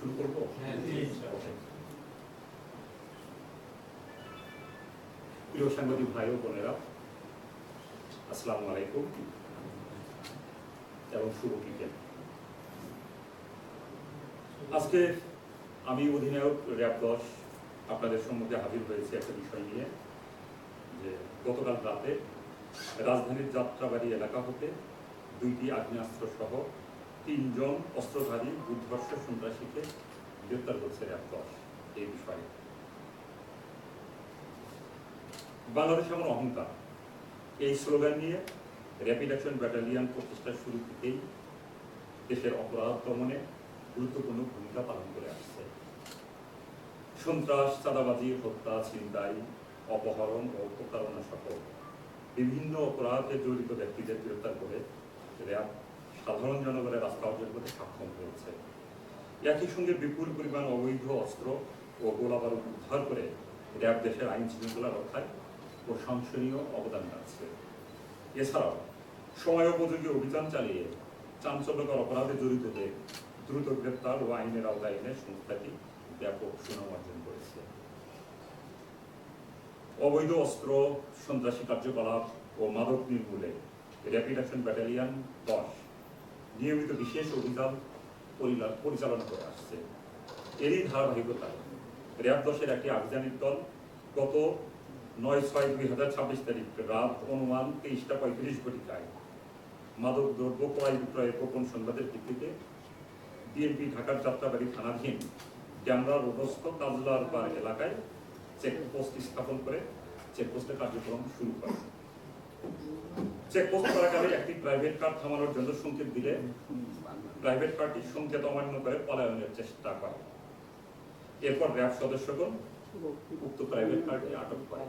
শুরু করবো? প্রিয় সাংবাদিক ভাই ও বোনেরা, আসসালামু আলাইকুম এবং শুভ বিকেল। আজকে আমি অধিনায়ক র্যাব 10 আপনাদের সম্মুখে হাজির হয়েছে একটা বিষয় নিয়ে, যে গতকাল রাতে রাজধানীর যাত্রাবাড়ি এলাকা হতে 2টি আগ্নেয়াস্ত্র সহ 3 জন অস্ত্রধারী দুর্ধর্ষ সন্ত্রাসীকে গ্রেপ্তার করছে র্যাব 10। এই বিষয়ে বাংলাদেশ আমার অহংকার, এই স্লোগান নিয়ে র্যাপিড অ্যাকশন ব্যাটালিয়ন প্রচেষ্টার শুরু থেকেই দেশের অপরাধ দমনে গুরুত্বপূর্ণ ভূমিকা পালন করে আসছে। সন্ত্রাস, চাঁদাবাজি, হত্যা, ছিনতাই, অপহরণ ও প্রতারণা সহ বিভিন্ন অপরাধে জড়িত ব্যক্তিদের গ্রেপ্তার করে র্যাব সাধারণ জনগণের আস্থা অর্জন করতে সক্ষম হয়েছে। একই সঙ্গে বিপুল পরিমাণ অবৈধ অস্ত্র ও গোলাবারুদ উদ্ধার করে র্যাব দেশের আইন শৃঙ্খলা রক্ষায় প্রশংসনীয় অবদান রাখছে। এছাড়াও সময়োপযোগী অভিযান চালিয়ে চাঞ্চল্যকর অপরাধে জড়িতদের দ্রুত গ্রেপ্তার ও আইনের আওতায় এনে সংস্থাটি ব্যাপক সুনাম অর্জন করেছে। অবৈধ অস্ত্র, সন্ত্রাসী কার্যকলাপ ও মাদক নির্মূলে র্যাপিড অ্যাকশন ব্যাটালিয়ন 10 নিয়মিত বিশেষ অভিযান পরিচালনা করে আসছে। এরই ধারাবাহিকতায় র্যাব 10-এর একটি আভিযানিক দল গত 9/6/2026 তারিখ রাত অনুমান 23:35 ঘটিকায় মাদক দ্রব্য ক্রয় বিক্রয়ের গোপন সংবাদের ভিত্তিতে বিএনপি ঢাকার যাত্রাবাড়ি থানাধীন ড্যামরা রোডস্থ কাজলার পার এলাকায় চেকপোস্ট স্থাপন করে চেকপোস্টের কার্যক্রম শুরু করে। চেকপোস্ট চলাকালে একটি প্রাইভেট কার থামানোর জন্য সংকেত দিলে প্রাইভেট কারটি সংকেত অমান্য করে পলায়নের চেষ্টা করে। এরপর র্যাব সদস্যগণ উক্ত প্রাইভেট কারটি আটক করে।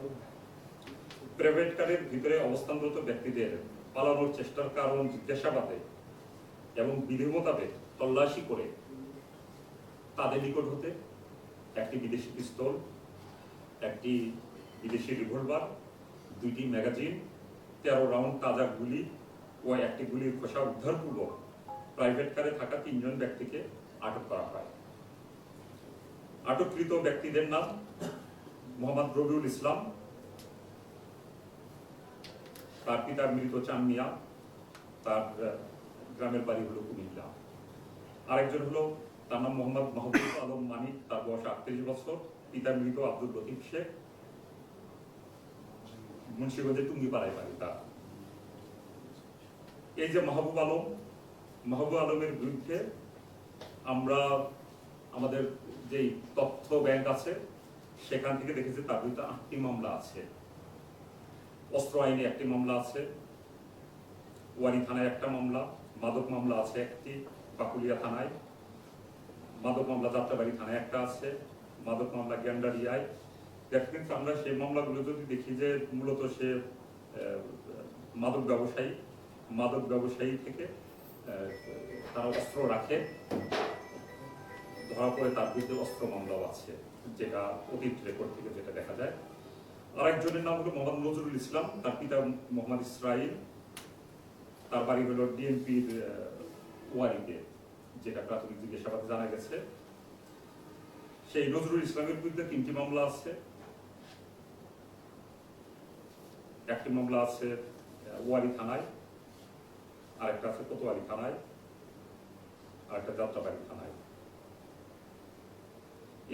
প্রাইভেট কারের ভিতরে অবস্থানরত ব্যক্তিদের পালানোর চেষ্টার কারণ জিজ্ঞাসাবাদে এবং বিধি মোতাবেক তল্লাশি করে তাদের নিকট হতে একটি বিদেশি পিস্তল, একটি বিদেশি রিভলভার, 2টি ম্যাগাজিন, 13 রাউন্ড তাজা গুলি ও একটি গুলির খোসা উদ্ধারপূর্বক প্রাইভেট কারে থাকা 3 জন ব্যক্তিকে আটক করা হয়। আটককৃত ব্যক্তিদের নাম মোহাম্মদ রবিউল ইসলাম, তার পিতার মৃত চান মিয়া, তার গ্রামের বাড়ি হলো কুমিল্লা। আরেকজন হলো তার নাম মোহাম্মদ মাহবুব আলম মানিক, তার বয়স 38 বছর, পিতার মৃত আব্দুল লতিফ শেখ, মুন্সিগঞ্জের টুঙ্গিপাড়ায় বাড়ি তার। এই যে মাহবুব আলমের বিরুদ্ধে আমরা আমাদের যেই তথ্য ব্যাংক আছে সেখান থেকে দেখেছি তার বিরুদ্ধে 8টি মামলা আছে। অস্ত্র আইনে 1টি মামলা আছে, ওয়ারি থানায় 1টা মামলা, মাদক মামলা আছে 1টি বাকুলিয়া থানায়, মাদক মামলা যাত্রাবাড়ি থানায় 1টা আছে, মাদক মামলা গ্যান্ডারিয়ায়। কিন্তু আমরা সেই মামলাগুলো যদি দেখি যে মূলত সে মাদক ব্যবসায়ী থেকে তারা অস্ত্র রাখে, ধরা পড়ে তার বিরুদ্ধে অস্ত্র মামলাও আছে, যেটা অতীত রেকর্ড থেকে যেটা দেখা যায়। আরেকজনের নাম হলো মোহাম্মদ নজরুল ইসলাম, তার পিতা মোহাম্মদ ইসরাইল, তার বাড়ি হলো ডিএমপির ওয়ারিতে, যেটা প্রাথমিক জিজ্ঞাসাবাদে জানা গেছে। সেই নজরুল ইসলামের বিরুদ্ধে 3টি মামলা আছে। একটি মামলা আছে ওয়ারি থানায়, আরেকটা আছে কোতোয়ালি থানায়, আরেকটা যাত্রাবাড়ি থানায়।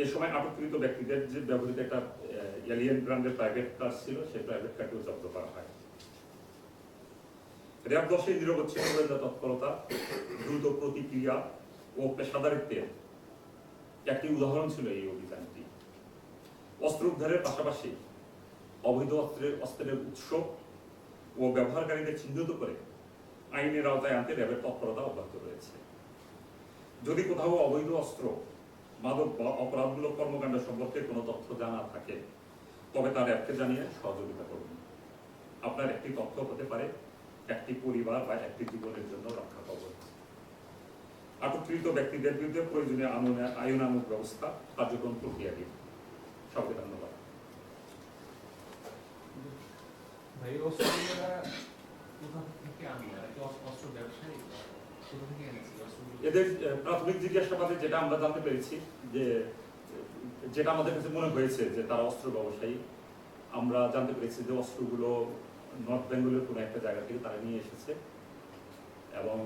এ সময় আটককৃত ব্যক্তিদের যে ব্যবহৃত একটা এলিয়েন ব্র্যান্ডের প্রাইভেট কার ছিল, সেই প্রাইভেট কারটিও জব্দ করা হয়। র্যাব 10-এর নিরবচ্ছিন্ন তৎপরতা, দ্রুত প্রতিক্রিয়া ও পেশাদারিত্বের একটি উদাহরণ ছিল এই অভিযানটি। অস্ত্র উদ্ধারের পাশাপাশি অবৈধ অস্ত্রের উৎস ও ব্যবহারকারীদের চিহ্নিত করে আইনের আওতায় আনতে র্যাবের তৎপরতা অব্যাহত রয়েছে। যদি কোথাও অবৈধ অস্ত্র, মাদক বা অপরাধমূলক কর্মকাণ্ড সম্পর্কে কোনো তথ্য জানা থাকে তবে তার র্যাবকে জানিয়ে সহযোগিতা করুন। আপনার একটি তথ্য হতে পারে একটি পরিবার বা একটি জীবনের জন্য রক্ষা কবচ। আটককৃত ব্যক্তিদের বিরুদ্ধে প্রয়োজনীয় আইনানুগ ব্যবস্থা কার্যক্রম প্রক্রিয়াধীন। সবাইকে ধন্যবাদ। ভাই অস্ত্র থেকে আমি আর অস্ত্র ব্যবসায়ী এদের প্রাথমিক জিজ্ঞাসাবাদে যেটা আমরা জানতে পেরেছি যে যেটা আমাদের কাছে মনে হয়েছে যে তারা অস্ত্র ব্যবসায়ী, আমরা জানতে পেরেছি যে অস্ত্রগুলো নর্থ বেঙ্গলের কোনো একটা জায়গা থেকে তারা নিয়ে এসেছে এবং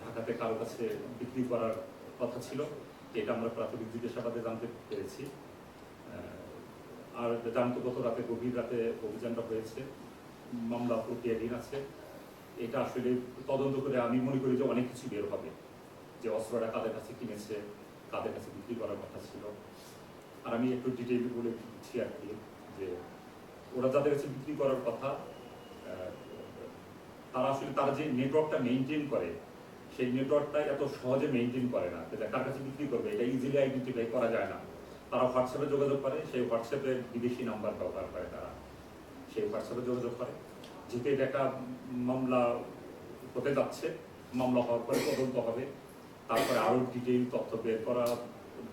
ঢাকাতে কারো কাছে বিক্রি করার কথা ছিল, এটা আমরা প্রাথমিক জিজ্ঞাসাবাদে জানতে পেরেছি। আর জানতো গত রাতে গভীর রাতে অভিযানটা হয়েছে, মামলা প্রক্রিয়াধীন আছে। এটা আসলে তদন্ত করে আমি মনে করি যে অনেক কিছু বের হবে, যে অস্ত্রটা কাদের কাছে কিনেছে, কাদের কাছে বিক্রি করার কথা ছিল। আর আমি একটু ডিটেইল বলে দিচ্ছি আর কি, যে ওরা যাদের কাছে বিক্রি করার কথা তারা আসলে তারা যে নেটওয়ার্কটা মেনটেন করে সেই নেটওয়ার্কটা এত সহজে মেনটেন করে না, কার কাছে বিক্রি করবে এটা ইজিলি আইডেন্টিফাই করা যায় না। তারা হোয়াটসঅ্যাপে যোগাযোগ করে, সেই হোয়াটসঅ্যাপে বিদেশি নাম্বার ব্যবহার করে, তারা সেই হোয়াটসঅ্যাপে যোগাযোগ করে। যেহেতু এটা একটা মামলা হতে যাচ্ছে, মামলা হওয়ার পরে তদন্ত হবে, তারপরে আরো ডিটেইল তথ্য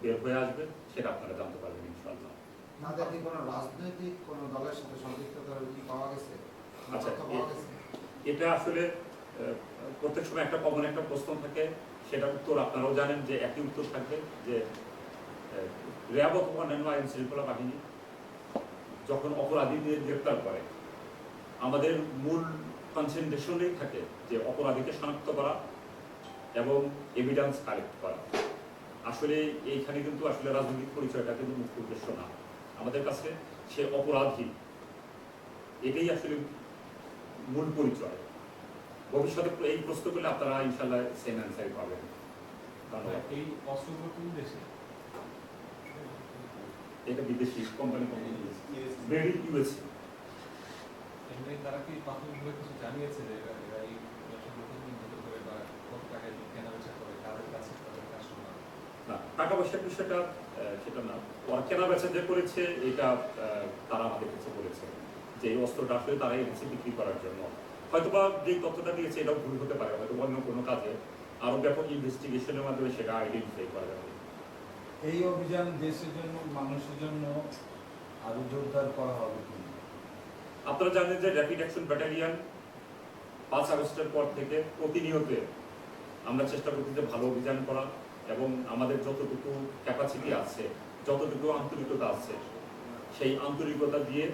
বের হয়ে আসবে, সেটা আপনারা জানতে পারবেন ইনশাআল্লাহ। তাদের কি কোনো রাজনৈতিক কোনো দলের সাথে সম্পৃক্ততা কি পাওয়া গেছে? আচ্ছা, এটা আসলে প্রত্যেক সময় একটা কমন একটা প্রশ্ন থাকে, সেটার উত্তর আপনারাও জানেন যে একই উত্তর থাকবে, যে র্যাব অথবা অন্যান্য আইন শৃঙ্খলা বাহিনী যখন অপরাধীদের গ্রেপ্তার করে আমাদের মূল কনসেন্ট্রেশনেই থাকে যে অপরাধীকে শনাক্ত করা এবং এভিডেন্স কালেক্ট করা। আসলে এইখানে কিন্তু আসলে রাজনৈতিক পরিচয়টা কিন্তু মুখ্য উদ্দেশ্য না আমাদের কাছে, সে অপরাধী এটাই আসলে মূল পরিচয়। ভবিষ্যতে এই প্রশ্ন করলে আপনারা ইনশাল্লাহ সেম অ্যান্সার পাবেন। ধন্যবাদ। এই অস্ত্রগুলো কোন দেশে? এটা বিদেশি কোম্পানি, মেড ইন ইউএসএ। এমনি তারা কি প্রাথমিকভাবে কিছু জানিয়েছে যে এরা এই ব্যবসাগুলো কতদিন ধরে করে বা কত টাকায় কেনা বেচা করে, কাদের কাছে, তাদের কাস্টমার? না, টাকা পয়সার বিষয়টা সেটা না, ওরা কেনা বেচা যে করেছে এটা তারা আমাদের কাছে বলেছে যে এই অস্ত্রটা আসলে তারা এনেছে বিক্রি করার জন্য। হয়তোবা যে তথ্যটা দিয়েছে এটাও ভুল হতে পারে, হয়তো অন্য কোনো কাজে আরো ব্যাপক ইনভেস্টিগেশনের মাধ্যমে সেটা আইডেন্টিফাই করা যাবে। এই অভিযান দেশের জন্য, মানুষের জন্য আরো জোরদার করা হবে কিনা? আপনারা জানেন যে র্যাপিড অ্যাকশন ব্যাটালিয়ন 5 আগস্টের পর থেকে প্রতিনিয়ত আমরা চেষ্টা করছি যে ভালো অভিযান করা এবং আমাদের যতটুকু ক্যাপাসিটি আছে, যতটুকু আন্তরিকতা আছে, সেই আন্তরিকতা দিয়ে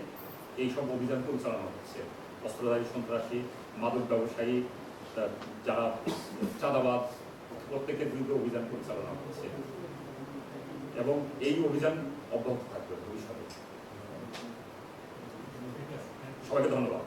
এই সব অভিযান পরিচালনা হচ্ছে। অস্ত্রধারী সন্ত্রাসী, মাদক ব্যবসায়ী, যারা চাঁদাবাজ, প্রত্যেকের বিরুদ্ধে অভিযান পরিচালনা হচ্ছে এবং এই অভিযান অব্যাহত থাকবে ভবিষ্যতে। সবাইকে ধন্যবাদ।